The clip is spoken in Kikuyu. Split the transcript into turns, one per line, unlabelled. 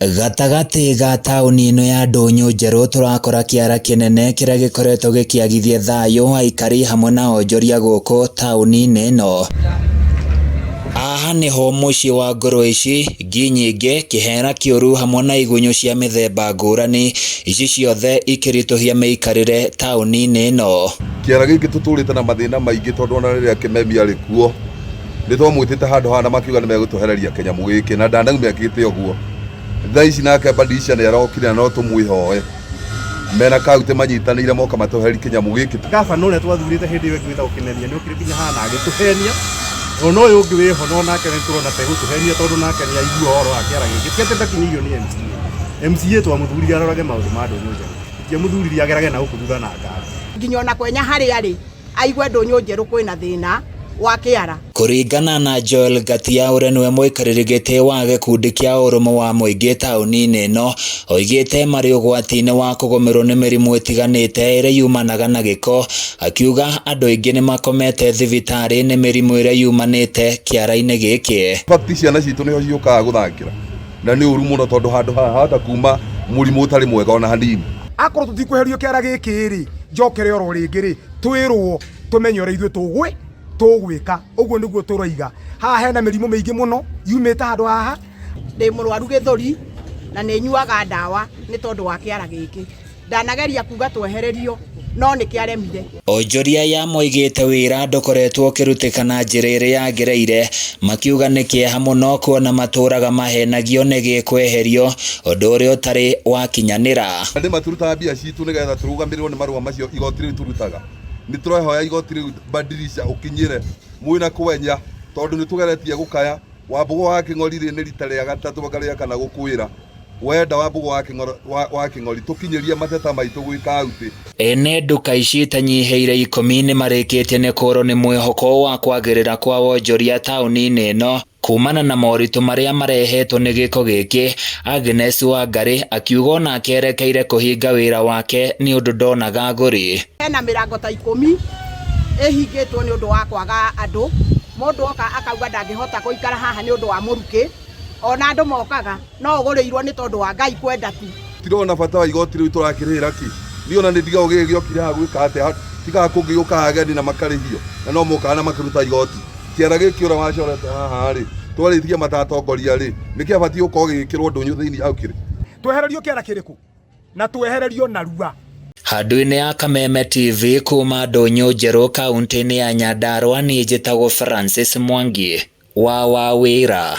Gatagati ga tauni ino ya Ndũnyũ Njerũ turakora kiara kinene kiria gikoretwo gikiagithia thayo aikari hamwe na onjoria guku tauni-ini ino. Aha niho mucii wa ngũrwe ici ngi nyingi kihera kiuru hamwe na igunyu cia mithemba ngurani ici ciothe ikirituhia meikarire tauni-ini ino.
Kiara giki tuturite na mathina maingi tondu ona riria Kimemi ari kuo nitwamwitite handu hana makiuga nimegutuhereria kinyamu giki na ndanaumĩakĩte ũguo. Thaa ici nake Badisha nĩ arokire no tũmwĩhoe mena kauntĩ manyitanĩire moka matũheri kinyamu giki.
Gabana ũrĩa twathurĩte hĩndĩ ĩyo ĩngĩ gũkineria nĩ ũkire kinya hana agĩtũhenia ona ũyũ ũngĩ wĩho no nake nĩ tũrona ta gũtũhenia tondũ nake nĩ aigua ũhoro wa kĩara gĩkĩ tiatete kinyirio nĩ MCA twamũthurire arorage maũndũ ma Ndũnyũ Njerũ tiamũthurire agerage na gũkũ thutha na ngari
nginya ona kwenya harĩa arĩ aigue Ndũnyũ Njerũ kwĩna thĩna wa kĩara.
Kuringana na Joel Gatia uria niwe muikarĩri gĩtĩ wa gĩkundi kia ũrũmwe wa mũingĩ tauni-inĩ ĩno oigĩte marĩ ũgwati-inĩ wa kũgũmĩrwo nĩ mĩrimũ ĩtiganĩte ĩrĩa yumanaga na gĩko, akiuga andũ aingĩ nĩ makomete thibitarĩ nĩ mĩrimũ ĩrĩa yumanĩte kĩara-inĩ gĩkĩ.
Fakti ciana citũ nĩho ciũkaga gũthakĩra na nĩ ũru mũno tondũ handũ haha hata kuma mũrimũ ũtarĩ mwega ona hanini.
Akorwo tutikweherio kĩara gĩkĩ rĩ njokere oro rĩngĩ rĩ twĩrwo tumenye ũrĩa ithuĩ tũgwĩka ũguo nĩguo tũroiga. Haha hena mĩrimũ mĩingĩ mũno yumĩte handũ haha.
Ndĩ mũrwaru gĩthũri na nĩ nyuaga ndawa nĩ tondũ wa kĩara gĩkĩ. Ndanageria kuga twehererio no nĩ kĩaremire. Onjoria ya moigĩte wĩra ndũkoretwo ũkĩrutĩka na njĩra ĩrĩa yagĩrĩire, makiuga nĩ kĩeha mũno kuona matũraga mahenagio nĩ gĩkweherio ũndũ ũrĩa ũtarĩ wakinyanĩra.
Andũ maturutaga mbia citũ nĩgetha tũrũgamĩrĩrwo nĩ marũa macio igoti rĩu turutaga. Nitũrehoya igoti rĩu Badisha ũkinyire mwĩna kwenya tondũ nĩtũgeretie gũkaya Wambũgũ wa Kĩng'ori nĩ rita rĩa gatatũ gakarĩa kana gũkwĩra wenda Wambũgũ wa Kĩng'ori tũkinyĩrie mateta maitũ gwĩ kaunti. Ene nduka ici tanyihĩire 10 nĩ marĩkĩtie nĩ kũrwo nĩ mwĩhoko wa kwagĩrĩra kwa wonjoria tauni-inĩ ĩno kumana na moritũ marĩa marehetwo nĩ gĩko gĩkĩ. Agnes Wangari akiuga onake erekeire kũhinga wĩra wake nĩ ũndũ ndonaga agũri.
Hena mĩrango ta 10 ĩhingĩtwo nĩ ũndũ wa kwaga andũ. Mũndũ oka akauga ndangĩhota gũikara haha nĩ ũndũ wa mũrukĩ. Ona andũ mokaga no ũgũrĩirwo nĩ tondũ wa Ngai kwenda tu.
Tirona bata wa igoti rĩu tũrakĩrĩra ki. Niona nĩ ndiga ũgĩgĩokire haha gwĩka atĩa tiga kũngĩũka ageni na makarĩhio na no mokaga na makĩruta igoti. Kĩara gĩkĩ ũrĩa wacorete haha rĩ twarĩthia matatongoria rĩ nĩkĩ abatie gũkorwo gĩgĩkĩrwo Ndũnyũ thĩinĩ au kĩrĩ.
Twehererio kĩara kĩrĩkũ na twehererio narua.
Handũ-inĩ ya Kameme TV kuma Ndũnyũ Njerũ kaunti-inĩ ya Nyandarua, niĩ njĩtagwo Francis Mwangi wa Wawĩra.